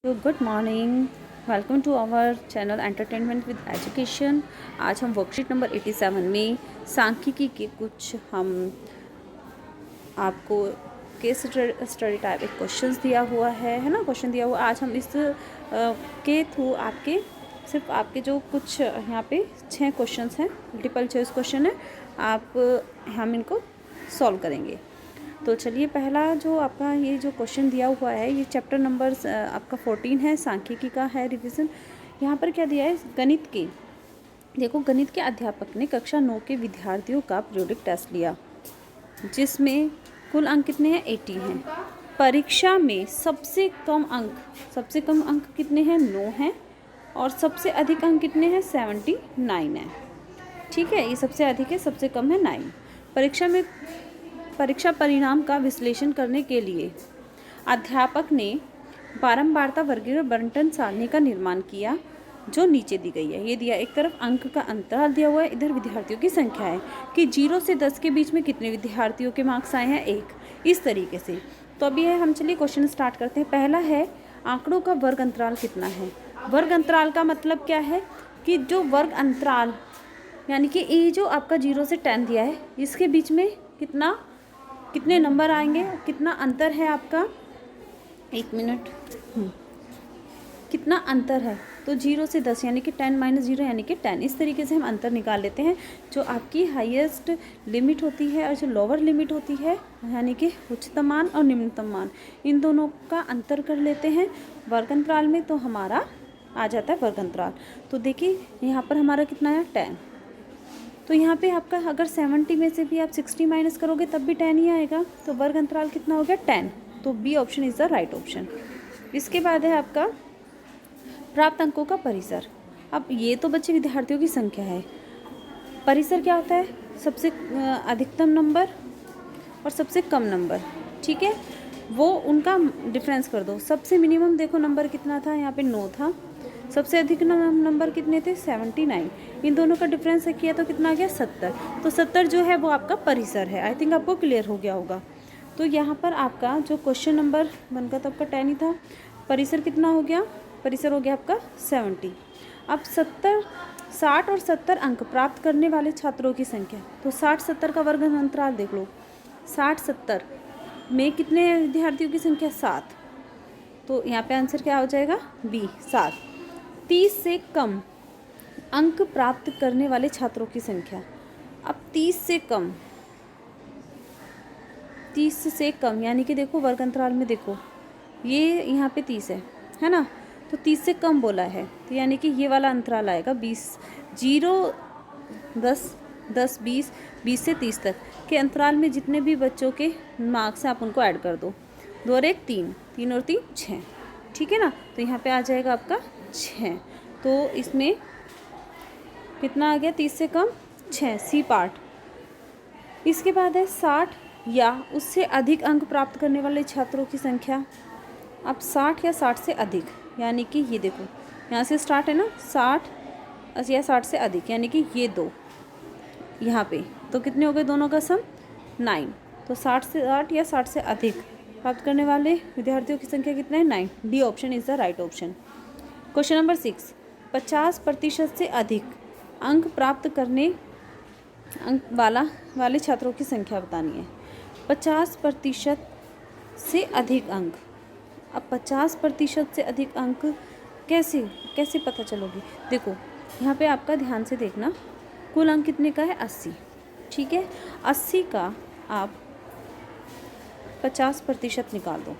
तो good morning, welcome to our channel entertainment with education. आज हम वर्कशीट नंबर 87 में सांख्यिकी के कुछ हम आपको केस स्टडी टाइप एक क्वेश्चंस दिया हुआ है ना, क्वेश्चन दिया हुआ। आज हम इस के थ्रू आपके सिर्फ आपके जो कुछ यहाँ पे 6 क्वेश्चंस हैं, मल्टीपल चॉइस क्वेश्चन है, हम इनको सॉल्व करेंगे। तो चलिए, पहला जो आपका ये जो क्वेश्चन दिया हुआ है, ये चैप्टर नंबर आपका 14 है, सांख्यिकी का है रिवीजन। यहाँ पर क्या दिया है, गणित के, देखो गणित के अध्यापक ने कक्षा 9 के विद्यार्थियों का पीरियोडिक टेस्ट लिया, जिसमें कुल अंक कितने हैं, 80 हैं। परीक्षा में सबसे कम अंक कितने हैं, 9 हैं, और सबसे अधिक अंक कितने हैं, 79 हैं। ठीक है, ये सबसे अधिक है, सबसे कम है 9। परीक्षा परिणाम का विश्लेषण करने के लिए अध्यापक ने बारंबारता वर्गीकरण बंटन सारणी का निर्माण किया, जो नीचे दी गई है। ये दिया, एक तरफ अंक का अंतराल दिया हुआ है, इधर विद्यार्थियों की संख्या है कि 0 से 10 के बीच में कितने विद्यार्थियों के मार्क्स आए हैं, 1, इस तरीके से। तो अभी हम चलिए क्वेश्चन स्टार्ट करते हैं। पहला है, आंकड़ों का वर्ग अंतराल कितना है। वर्ग अंतराल का मतलब क्या है कि जो वर्ग अंतराल यानी कि ये जो आपका 0 से 10 दिया है, इसके बीच में कितने नंबर आएंगे, कितना अंतर है आपका, 1 मिनट, कितना अंतर है। तो 0 से 10 यानी कि 10 - 0 यानी कि 10। इस तरीके से हम अंतर निकाल लेते हैं। जो आपकी हाईएस्ट लिमिट होती है और जो लोअर लिमिट होती है, यानी कि उच्चतम मान और निम्नतम मान, इन दोनों का अंतर कर लेते हैं वर्ग अंतराल में, तो हमारा आ जाता है वर्ग अंतराल। तो देखिए यहाँ पर हमारा कितना है, 10। तो यहाँ पे आपका अगर 70 में से भी आप 60 माइनस करोगे तब भी 10 ही आएगा। तो वर्ग अंतराल कितना हो गया, 10। तो B option is the right option. इसके बाद है आपका प्राप्त अंकों का परिसर। अब ये तो बच्चे विद्यार्थियों की संख्या है, परिसर क्या होता है, सबसे अधिकतम नंबर और सबसे कम नंबर। ठीक है, वो उनका डिफरेंस कर दो। सबसे मिनिमम देखो नंबर कितना था, यहाँ पे 9 था, सबसे अधिक नंबर कितने थे, 79। इन दोनों का डिफरेंस किया तो कितना आ गया, 70। तो 70 जो है वो आपका परिसर है। आई थिंक आपको क्लियर हो गया होगा। तो यहाँ पर आपका जो क्वेश्चन नंबर 1 का तो आपका 10 ही था, परिसर कितना हो गया, परिसर हो गया आपका 70। अब 60 और 70 अंक प्राप्त करने वाले छात्रों की संख्या, तो 60-70 का वर्ग अंतराल देख लो। 60-70 में कितने विद्यार्थियों की संख्या, 7। तो यहाँ पे आंसर क्या हो जाएगा, बी, 7। 30 से कम अंक प्राप्त करने वाले छात्रों की संख्या। अब 30 से कम यानी कि देखो वर्ग अंतराल में देखो, ये यहाँ पे 30 है ना, तो 30 से कम बोला है, तो यानी कि ये वाला अंतराल आएगा 20, 0, 10, 10, 20, 20 से 30 तक के अंतराल में जितने भी बच्चों के मार्क्स हैं आप उनको ऐड कर दो। 2 और 1 3, 3 और 3 6। ठीक है ना, तो यहाँ पे आ जाएगा आपका 6। तो इसमें कितना आ गया, 30 से कम 6, सी पार्ट। इसके बाद है 60 या उससे अधिक अंक प्राप्त करने वाले छात्रों की संख्या। अब 60 या 60 से अधिक यानी कि ये देखो यहाँ से स्टार्ट है ना, 60 या 60 से अधिक यानी कि ये 2 यहाँ पे, तो कितने हो गए दोनों का सम, 9। तो 60 या 60 से अधिक प्राप्त करने वाले विद्यार्थियों की संख्या कितना है, 9। D option is the right option. Question number 6, 50% से अधिक अंक प्राप्त करने वाले छात्रों की संख्या बतानी है। 50% से अधिक अंक। अब 50% से अधिक अंक कैसे पता चलोगी, देखो यहाँ पे आपका ध्यान से देखना, कुल अंक कितने का है, 80। ठीक है, 80 का आप 50% निकाल दो।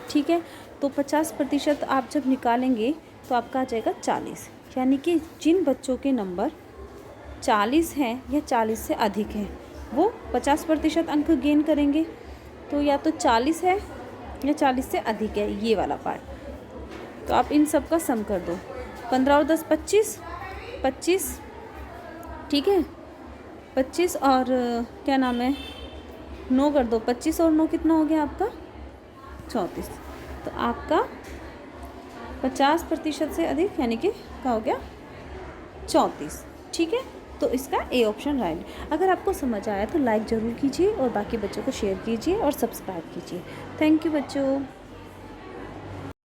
ठीक है, तो 50% आप जब निकालेंगे तो आपका आ जाएगा 40, यानी कि जिन बच्चों के नंबर 40 हैं या 40 से अधिक हैं वो 50% अंक गेन करेंगे। तो या तो 40 है या 40 से अधिक है, ये वाला पार्ट। तो आप इन सब का सम कर दो, 15 और 10 25। ठीक है, 25 और क्या नाम है, 9 कर दो, 25 और 9 कितना हो गया आपका, 34। तो आपका 50% से अधिक यानी कि क्या हो गया, 34। ठीक है, तो इसका ए ऑप्शन राइट। अगर आपको समझ आया तो लाइक ज़रूर कीजिए और बाकी बच्चों को शेयर कीजिए और सब्सक्राइब कीजिए। थैंक यू बच्चों।